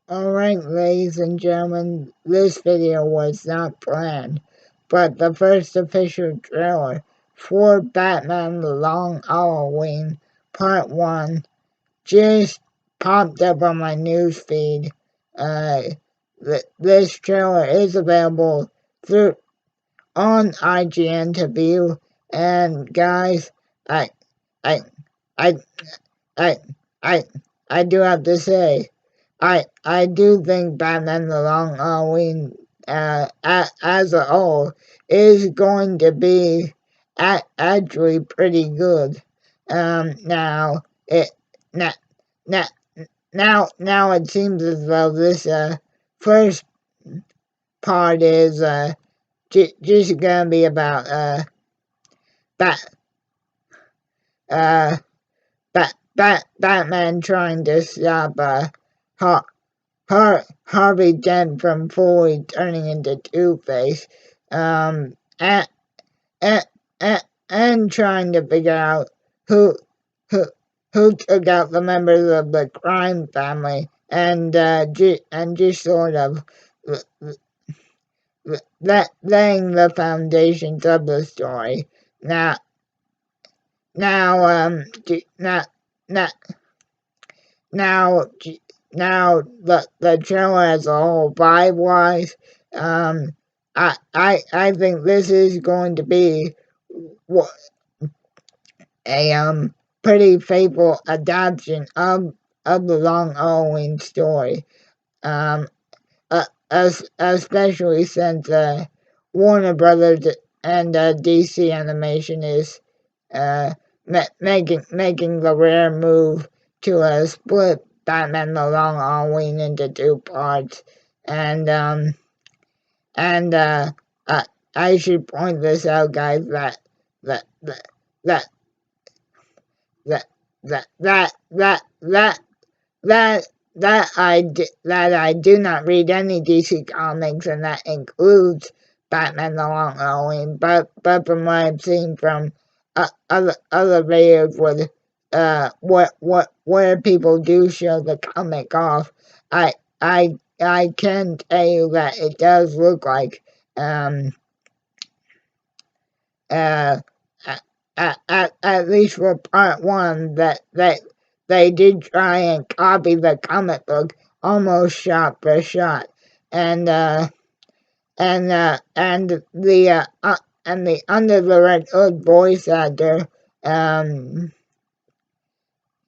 Alright, ladies and gentlemen, this video was not planned, but the first official trailer for Batman The Long Halloween Part 1 just popped up on my newsfeed. This trailer is available through on IGN to view, and guys, I, I, I, I, I, I do have to say, I do think Batman The Long Halloween as a whole is going to be actually pretty good. Now it now now now it seems as though this first part is just gonna be about bat uh Batman trying to stop Har- Harvey Dent from fully turning into Two-Face, and, and, and trying to figure out who who who took out the members of the crime family, and just sort of laying the foundations of the story. Now now now now now the trailer as a whole, vibe wise, I think this is going to be a pretty faithful adaptation of the Long Halloween story. Um, especially since Warner Brothers and DC Animation is uh, making the rare move to split Batman The Long Halloween into two parts. And and I should point this out, guys, that that that that that that that that that I do not read any DC comics, and that includes Batman The Long Halloween. But from what I've seen from other videos with where people do show the comic off, I I can tell you that it does look like uh at least for part one, that they did try and copy the comic book almost shot for shot, and the under the red hood voice actor,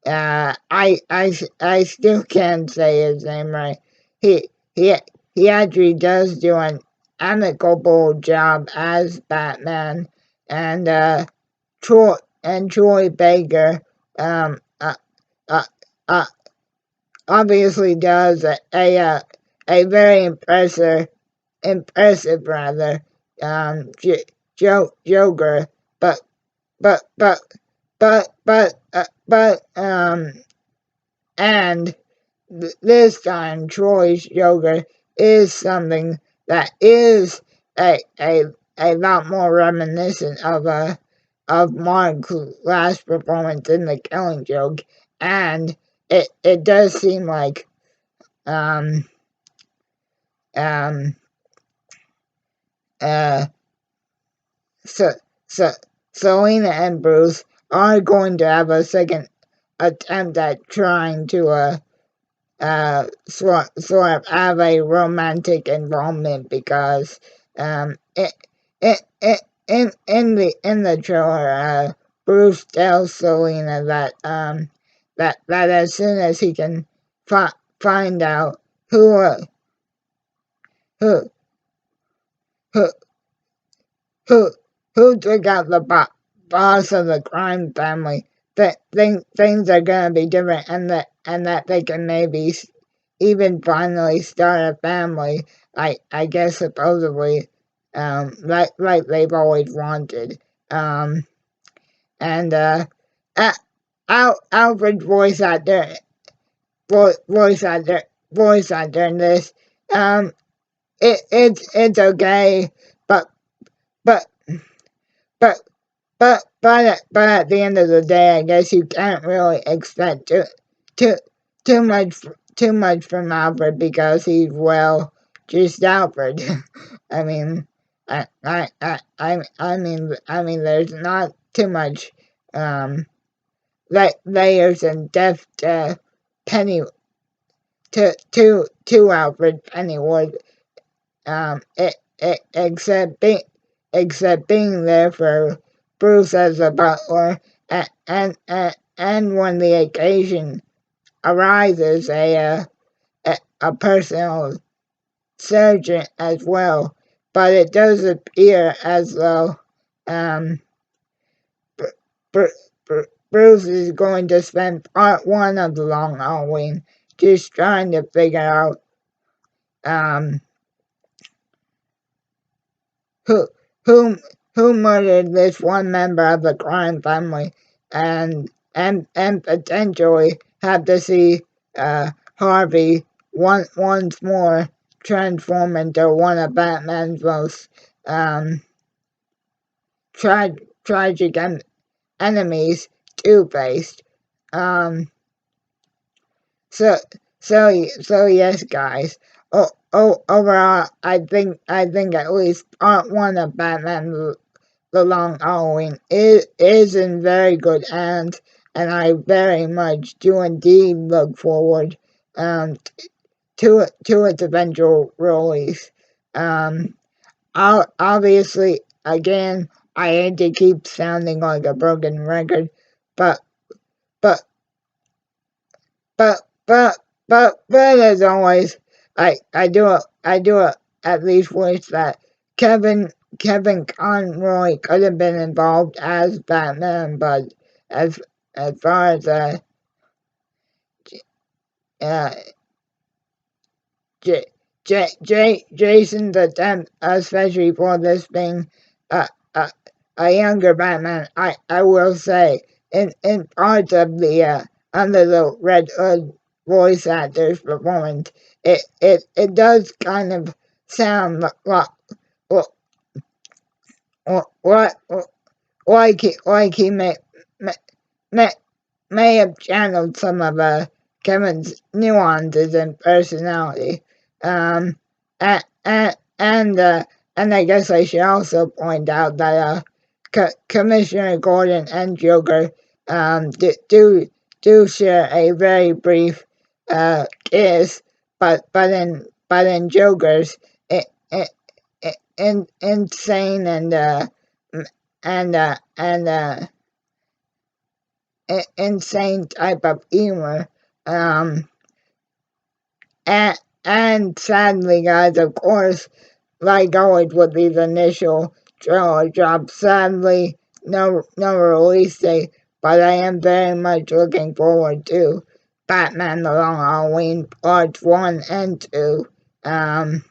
I still can't say his name right. He he he actually does do an amicable job as Batman, and Troy Baker, um, uh, uh, uh, obviously does a very impressive rather, Joker, but but but but and this time Troy's Joker is something that is a a a lot more reminiscent of Mark's last performance in The Killing Joke, and it does seem like um um uh so so Selena and Bruce are going to have a second attempt at trying to sort of have a romantic involvement, because it it it in the trailer, Bruce tells Selena that that as soon as he can find out who who who who who took out the boss of the crime family, that things are gonna be different, and that they can maybe even finally start a family. I guess supposedly, like they've always wanted. And Alfred's voice actor, voice actor in this, it's okay, but but but but at the end of the day, I guess you can't really expect too too much too much from Alfred because he's, well, just Alfred. I mean, I mean, there's not too much layers and depth to Penny to Alfred Pennyworth, except being there for Bruce as a butler, and when the occasion arises, a personal surgeon as well. But it does appear as though um, Br- Bruce is going to spend part one of the long Halloween just trying to figure out um, who who who murdered this one member of the crime family, and potentially have to see Harvey once more transform into one of Batman's most um, tragic enemies, Two-Face. Um, so so yes, guys. Overall, I think at least part one of Batman the Long Halloween is in very good hands, and I very much do indeed look forward um, to its eventual release. Um, Obviously, again, I hate to keep sounding like a broken record, but but but but but as always, I do at least wish that Kevin Conroy could have been involved as Batman, but as as far as uh J, Jason's attempt, especially for this being a, a, a younger Batman, I will say, in parts of the under the Red Hood voice actor's performance, it does kind of sound like like he may, may, may have channeled some of Kevin's nuances and personality. Um, and, and I guess I should also point out that Commissioner Gordon and Joker do share a very brief kiss, but in Joker's insane and insane type of humor. Um, and sadly, guys, of course, like always with these initial trailer drops, sadly, no release date, but I am very much looking forward to Batman The Long Halloween Parts 1 and 2. Um,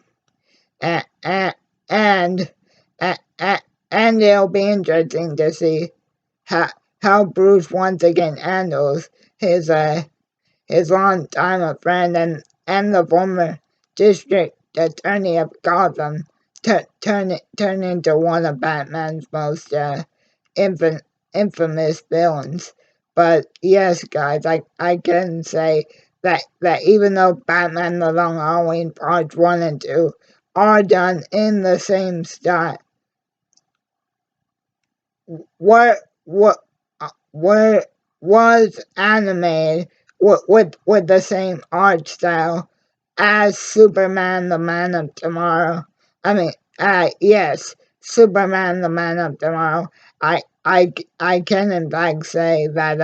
and, and, and it'll be interesting to see how, how Bruce once again handles his longtime friend and the former district attorney of Gotham turn into one of Batman's most infamous villains. But yes, guys, I can say that even though Batman The Long Halloween Parts 1 and 2 are done in the same style, what were was animated with the same art style as Superman the Man of Tomorrow. I mean, yes, Superman the Man of Tomorrow. I can in fact say that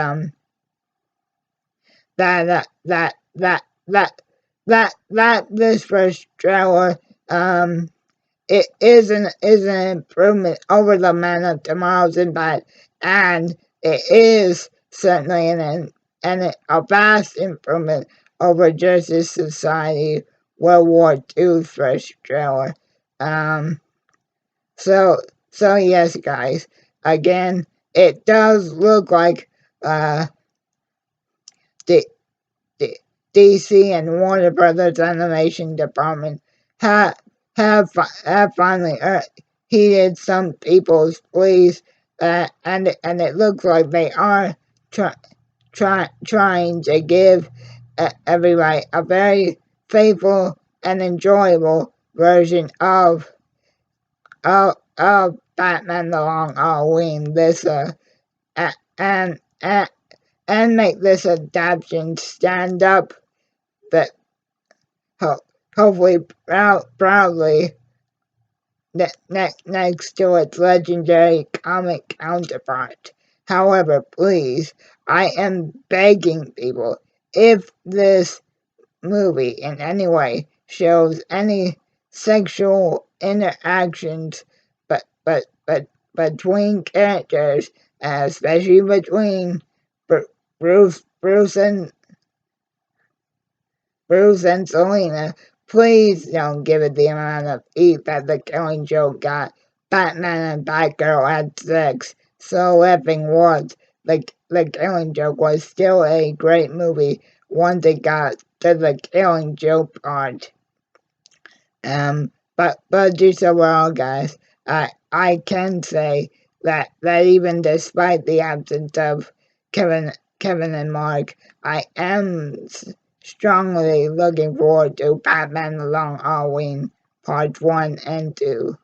that that that that that that this first trailer it is an improvement over the Man of Tomorrow's impact, and it is certainly a vast improvement over Justice Society World War II's first trailer. Um, so so yes, guys. Again, it does look like uh, the D- DC and Warner Brothers Animation Department have have finally heeded some people's pleas, and it looks like they are trying to give everybody a very faithful and enjoyable version of Batman the Long Halloween. And and make this adaptation stand up, but hopefully proudly next to its legendary comic counterpart. However, please, I am begging people, if this movie in any way shows any sexual interactions but between characters, especially between Bruce Bruce and Bruce and Selina, please don't give it the amount of heat that The Killing Joke got. Batman and Batgirl had sex, so effing what? The Killing Joke was still a great movie once it got to the Killing Joke part. But just overall, guys, I can say that even despite the absence of Kevin and Mark, I am strongly looking forward to Batman the Long Halloween Part 1 and 2.